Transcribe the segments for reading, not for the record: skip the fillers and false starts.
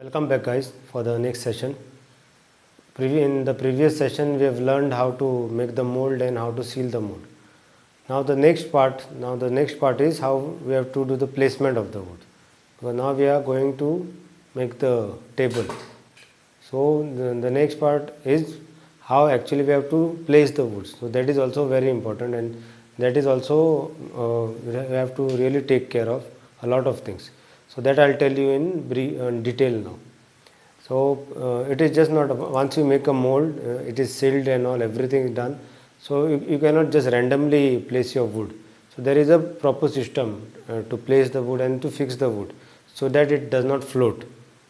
Welcome back guys for the next session. In the previous session we have learned how to make the mold and how to seal the mold. Now the next part is how we have to do the placement of the wood. So now we are going to make the table. So the next part is how actually we have to place the wood. So that is also very important, and that is also we have to really take care of a lot of things. So that I'll tell you in detail now. So it is just not once you make a mold, it is sealed and all, everything is done. So you cannot just randomly place your wood. So there is a proper system to place the wood and to fix the wood so that it does not float.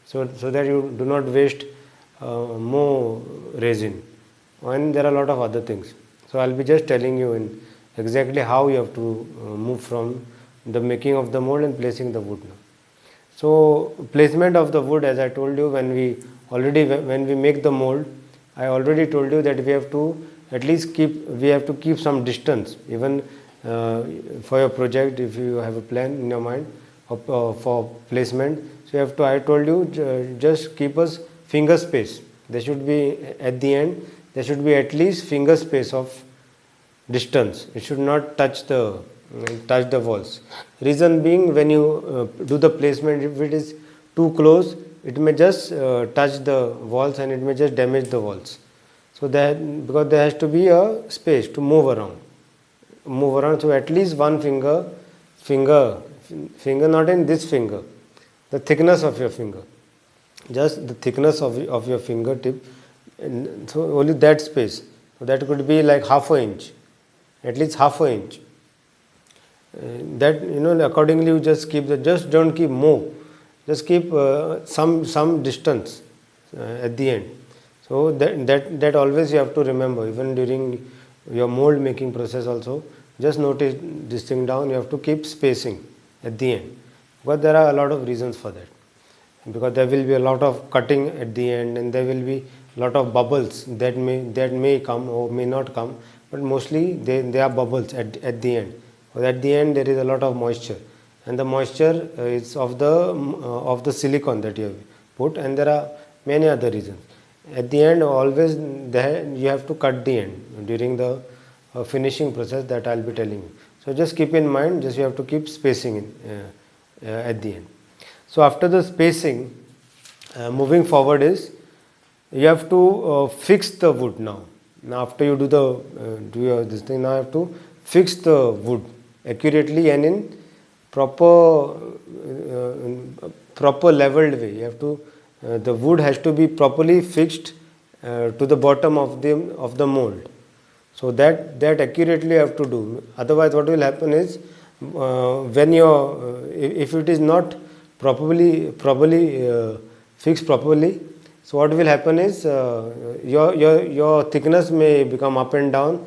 So that you do not waste more resin. And there are a lot of other things. So I'll be just telling you in exactly how you have to move from the making of the mold and placing the wood now. So placement of the wood, as I told you, when we make the mold, I already told you that we have to at least keep some distance, even for your project. If you have a plan in your mind for placement, so you have to, I told you, just keep us finger space. There should be at the end, there should be at least finger space of distance. It should not touch the walls. Reason being, when you do the placement, if it is too close, it may just touch the walls and it may just damage the walls. So that, because there has to be a space to move around. So at least one finger, not in this finger, the thickness of your finger, just the thickness of your fingertip, and so only that space. So that could be like half an inch, at least half an inch. That, accordingly you just keep just don't keep more, just keep some distance at the end. So that always you have to remember, even during your mold making process also. Just notice this thing down. You have to keep spacing at the end, but there are a lot of reasons for that, because there will be a lot of cutting at the end, and there will be a lot of bubbles that may come or may not come, but mostly they are bubbles at the end. At the end there is a lot of moisture, and the moisture is of the silicone that you have put, and there are many other reasons. At the end, always you have to cut the end during the finishing process that I'll be telling you. So just keep in mind, just you have to keep spacing at the end. So after the spacing, moving forward is you have to fix the wood now. Now after you do this thing, now you have to fix the wood accurately and in proper leveled way. You have to the wood has to be properly fixed to the bottom of the mold. So that accurately you have to do. Otherwise, what will happen is when if it is not properly fixed properly, so what will happen is your thickness may become up and down.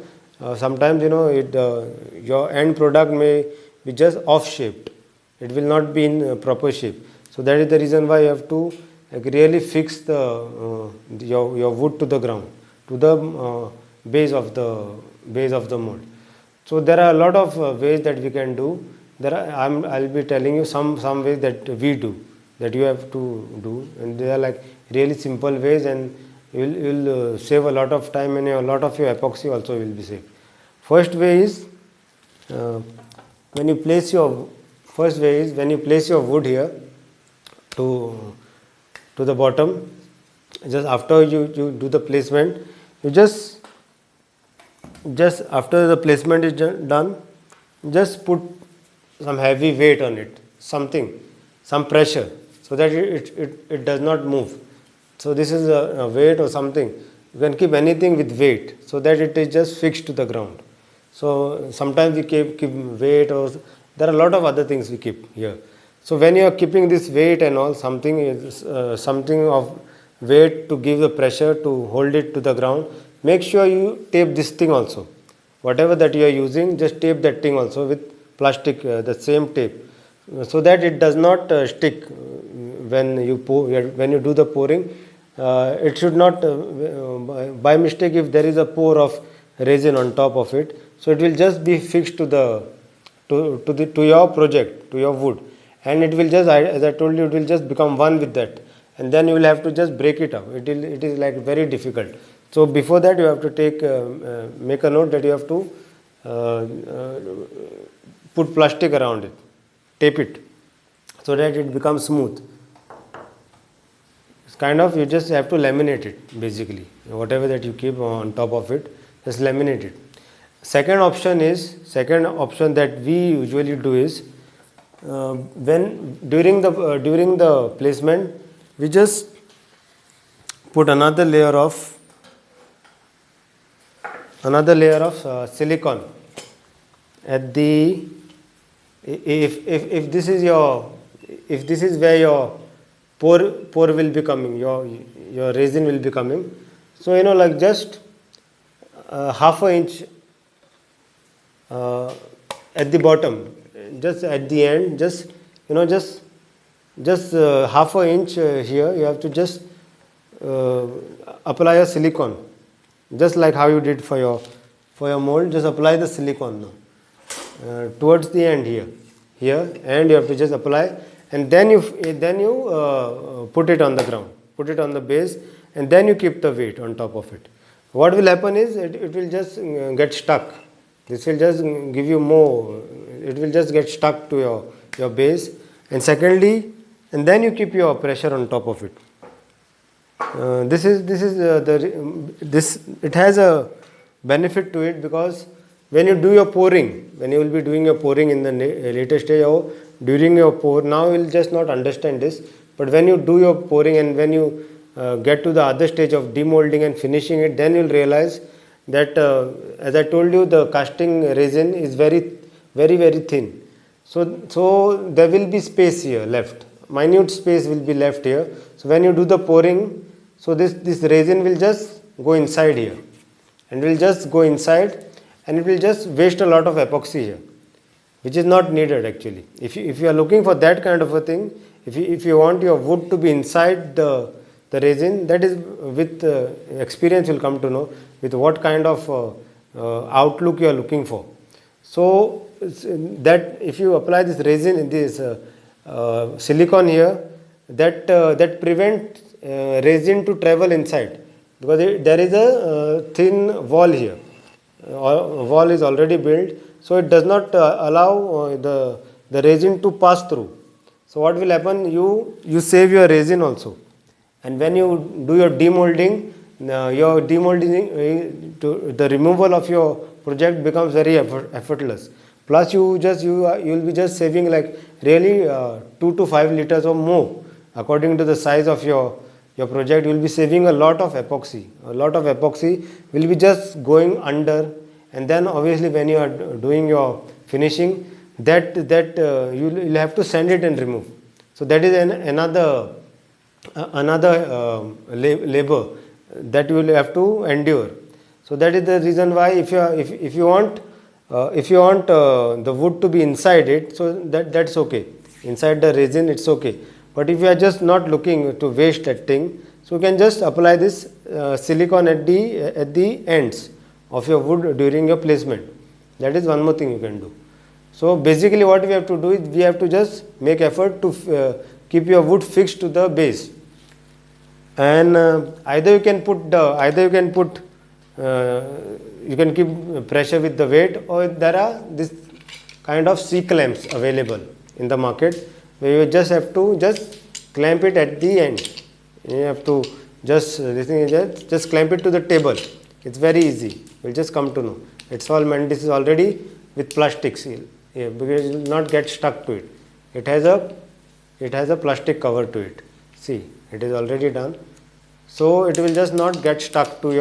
Sometimes your end product may be just off shaped. It will not be in proper shape. So that is the reason why you have to really fix your wood to the ground, to the base of the mold. So there are a lot of ways that we can do. I'll be telling you some ways that we do, that you have to do, and they are like really simple ways, and you'll save a lot of time, and a lot of your epoxy also will be saved. First way is when you place your wood here to the bottom. Just after you do the placement, you just after the placement is done, just put some heavy weight on it, some pressure, so that it does not move. So this is a weight or something. You can keep anything with weight, so that it is just fixed to the ground. So sometimes we keep weight, or there are a lot of other things we keep here. So when you are keeping this weight and all, something of weight to give the pressure to hold it to the ground, make sure you tape this thing also. Whatever that you are using, just tape that thing also with plastic, the same tape, so that it does not stick when you do the pouring. It should not by mistake, if there is a pour of resin on top of it, so it will just be fixed to your project, to your wood, and it will just, as I told you, it will just become one with that, and then you will have to just break it up. It is like very difficult. So before that you have to make a note that you have to put plastic around it, tape it, so that it becomes smooth. It's kind of, you just have to laminate it basically. Whatever that you keep on top of it, just laminate it. Second option that we usually do is, when during the placement, we just put another layer of silicone at the, if this is where your pore will be coming, your resin will be coming. So like just half an inch at the bottom, just at the end, just half an inch here, you have to just apply a silicone, just like how you did for your mold. Just apply the silicone now towards the end here, and you have to just apply, and then you put it on the ground, put it on the base, and then you keep the weight on top of it. What will happen is it will just get stuck. This will just give you more, it will just get stuck to your base. And secondly, and then you keep your pressure on top of it. It has a benefit to it, because when you do your pouring, when you will be doing your pouring in the later stage or during your pour, now you will just not understand this, but when you do your pouring and when you get to the other stage of demolding and finishing it, then you will realize that as I told you, the casting resin is very thin. So there will be space here left, minute space will be left here. So when you do the pouring, so this resin will just go inside here, and will just go inside, and it will just waste a lot of epoxy here, which is not needed actually. If you are looking for that kind of a thing, if you want your wood to be inside the resin, that is with experience you'll come to know with what kind of outlook you are looking for. So that if you apply this resin, this silicone here, that prevents resin to travel inside, because there is a thin wall here. Wall is already built, so it does not allow the resin to pass through. So what will happen? You save your resin also, and when you do your demolding, the removal of your project becomes very effortless. Plus you will be just saving like really 2 to 5 liters or more according to the size of your project. You will be saving a lot of epoxy. A lot of epoxy will be just going under, and then obviously when you are doing your finishing, that you will have to sand it and remove. So that is another labor that you will have to endure. So that is the reason why if you want the wood to be inside it, so that's okay. Inside the resin, it's okay. But if you are just not looking to waste that thing, so you can just apply this silicone at the ends of your wood during your placement. That is one more thing you can do. So basically what we have to do is we have to just make effort to keep your wood fixed to the base. And either you can keep pressure with the weight, or there are this kind of C clamps available in the market, where you just have to just clamp it at the end. You have to just clamp it to the table. It's very easy. You'll just come to know. It's all meant. This is already with plastic seal, because it will not get stuck to it. It has a plastic cover to it. See, it is already done. So it will just not get stuck to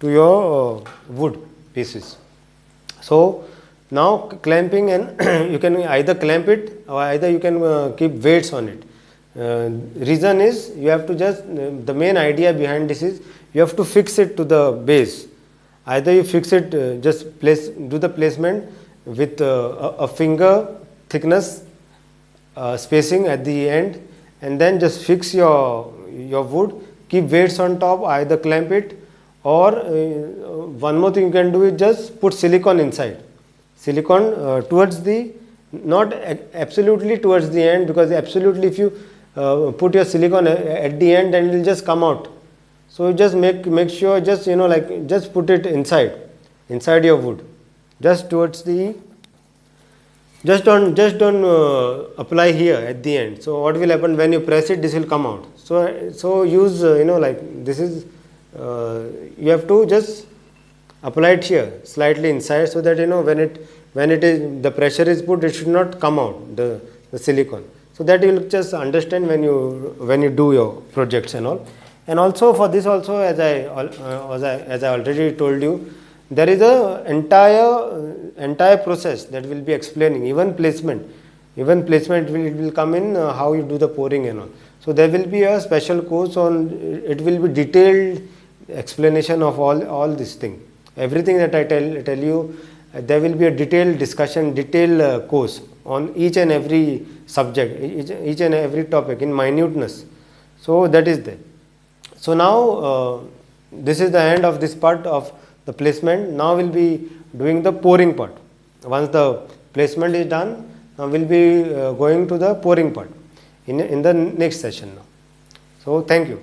your wood pieces. So now clamping, and you can either clamp it or either you can keep weights on it. Reason is you have to just the main idea behind this is you have to fix it to the base. Either you fix it, do the placement with a finger thickness spacing at the end, and then just fix your wood. Keep weights on top, either clamp it, or one more thing you can do is just put silicone inside. Silicone towards the, not absolutely towards the end, because absolutely if you put your silicon at the end and it will just come out. So you just make sure, just like just put it inside your wood, just towards the, just don't apply here at the end. So what will happen when you press it, this will come out. So use like this is you have to just apply it here slightly inside, so that when it is, the pressure is put, it should not come out, the silicon. So that you will just understand when you do your projects and all. And also for this also, as I already told you, there is a entire process that will be explaining, even placement will come in, how you do the pouring and all. So there will be a special course on, it will be detailed explanation of all this thing, everything that I tell you. There will be a detailed discussion, detailed course on each and every subject, each and every topic in minuteness. So that is there. So now this is the end of this part of the placement. Now we'll be doing the pouring part. Once the placement is done, now we'll be going to the pouring part in the next session now. So thank you.